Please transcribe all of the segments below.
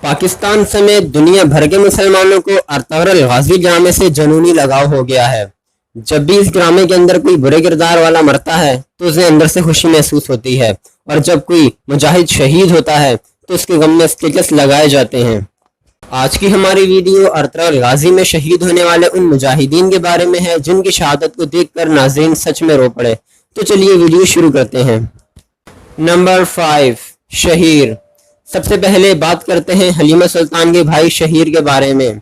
پاکستان سمیت دنیا بھر کے مسلمانوں کو ارطغرل غازی ڈرامے سے جنونی لگاؤ ہو گیا ہے۔ جب بھی اس ڈرامے کے اندر کوئی برے کردار والا مرتا ہے تو اسے اندر سے خوشی محسوس ہوتی ہے، اور جب کوئی مجاہد شہید ہوتا ہے تو اس کے غم میں اسٹیٹس لگائے جاتے ہیں۔ آج کی ہماری ویڈیو ارطغرل غازی میں شہید ہونے والے ان مجاہدین کے بارے میں ہے جن کی شہادت کو دیکھ کر ناظرین سچ میں رو پڑے۔ تو چلیے ویڈیو شروع کرتے ہیں۔ نمبر 5، شہیر۔ سب سے پہلے بات کرتے ہیں حلیمہ سلطان کے بھائی شہیر کے بارے میں۔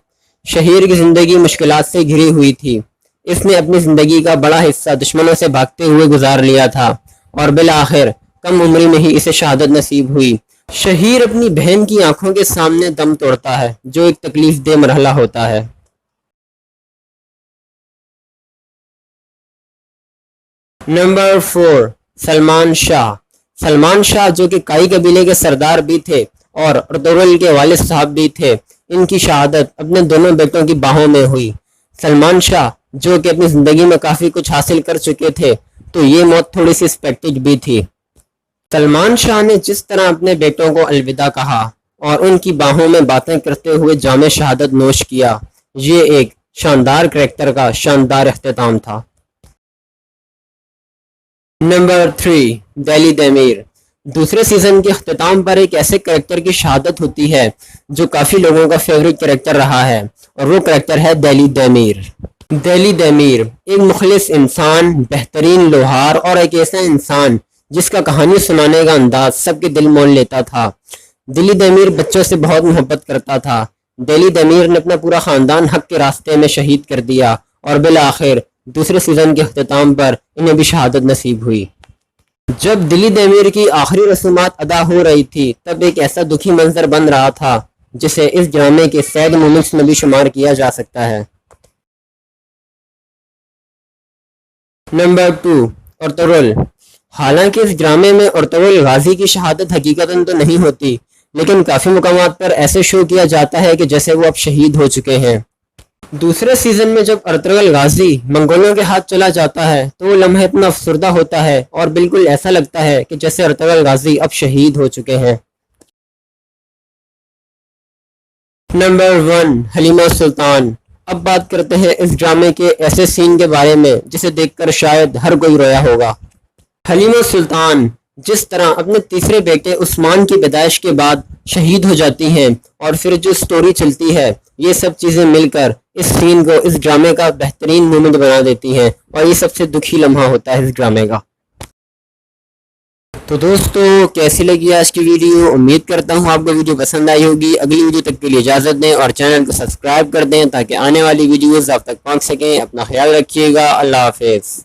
شہیر کی زندگی مشکلات سے گھری ہوئی تھی۔ اس نے اپنی زندگی کا بڑا حصہ دشمنوں سے بھاگتے ہوئے گزار لیا تھا، اور بالآخر کم عمری میں ہی اسے شہادت نصیب ہوئی۔ شہیر اپنی بہن کی آنکھوں کے سامنے دم توڑتا ہے، جو ایک تکلیف دہ مرحلہ ہوتا ہے۔ نمبر 4، سلمان شاہ۔ سلمان شاہ جو کہ کائی قبیلے کے سردار بھی تھے اور ارطغرل کے والد صاحب بھی تھے، ان کی شہادت اپنے دونوں بیٹوں کی باہوں میں ہوئی۔ سلمان شاہ جو کہ اپنی زندگی میں کافی کچھ حاصل کر چکے تھے، تو یہ موت تھوڑی سی ایکسپیکٹڈ بھی تھی۔ سلمان شاہ نے جس طرح اپنے بیٹوں کو الوداع کہا اور ان کی باہوں میں باتیں کرتے ہوئے جام شہادت نوش کیا، یہ ایک شاندار کریکٹر کا شاندار اختتام تھا۔ نمبر 3، دہلی دمیر۔ دوسرے سیزن کے اختتام پر ایک ایسے کریکٹر کی شہادت ہوتی ہے جو کافی لوگوں کا فیوریٹ کریکٹر رہا ہے، اور وہ کریکٹر ہے دہلی دمیر۔ دہلی دمیر ایک مخلص انسان، بہترین لوہار اور ایک ایسا انسان جس کا کہانی سنانے کا انداز سب کے دل مول لیتا تھا۔ دہلی دمیر بچوں سے بہت محبت کرتا تھا۔ دہلی دمیر نے اپنا پورا خاندان حق کے راستے میں شہید کر دیا، اور بالآخر دوسرے سیزن کے اختتام پر انہیں بھی شہادت نصیب ہوئی۔ جب دہلی دمیر کی آخری رسومات ادا ہو رہی تھی، تب ایک ایسا دکھی منظر بن رہا تھا جسے اس ڈرامے کے سیڈ مومنٹس میں بھی شمار کیا جا سکتا ہے۔ Number 2، Ertugrul. حالانکہ اس ڈرامے میں ارطغرل غازی کی شہادت حقیقتاً تو نہیں ہوتی، لیکن کافی مقامات پر ایسے شو کیا جاتا ہے کہ جیسے وہ اب شہید ہو چکے ہیں۔ دوسرے سیزن میں جب ارطغرل غازی منگولوں کے ہاتھ چلا جاتا ہے تو وہ لمحہ اتنا افسردہ ہوتا ہے اور بالکل ایسا لگتا ہے کہ جیسے ارطغرل غازی اب شہید ہو چکے ہیں۔ نمبر 1، حلیمہ سلطان۔ اب بات کرتے ہیں اس ڈرامے کے ایسے سین کے بارے میں جسے دیکھ کر شاید ہر کوئی رویا ہوگا۔ حلیمہ سلطان جس طرح اپنے تیسرے بیٹے عثمان کی پیدائش کے بعد شہید ہو جاتی ہیں، اور پھر جو سٹوری چلتی ہے، یہ سب چیزیں مل کر اس سین کو اس ڈرامے کا بہترین مومنٹ بنا دیتی ہیں، اور یہ سب سے دکھی لمحہ ہوتا ہے اس ڈرامے کا۔ تو دوستو، کیسی لگی آج کی ویڈیو؟ امید کرتا ہوں آپ کو ویڈیو پسند آئی ہوگی۔ اگلی ویڈیو تک کے لیے اجازت دیں اور چینل کو سبسکرائب کر دیں تاکہ آنے والی ویڈیوز آپ تک پہنچ سکیں۔ اپنا خیال رکھیے گا۔ اللہ حافظ۔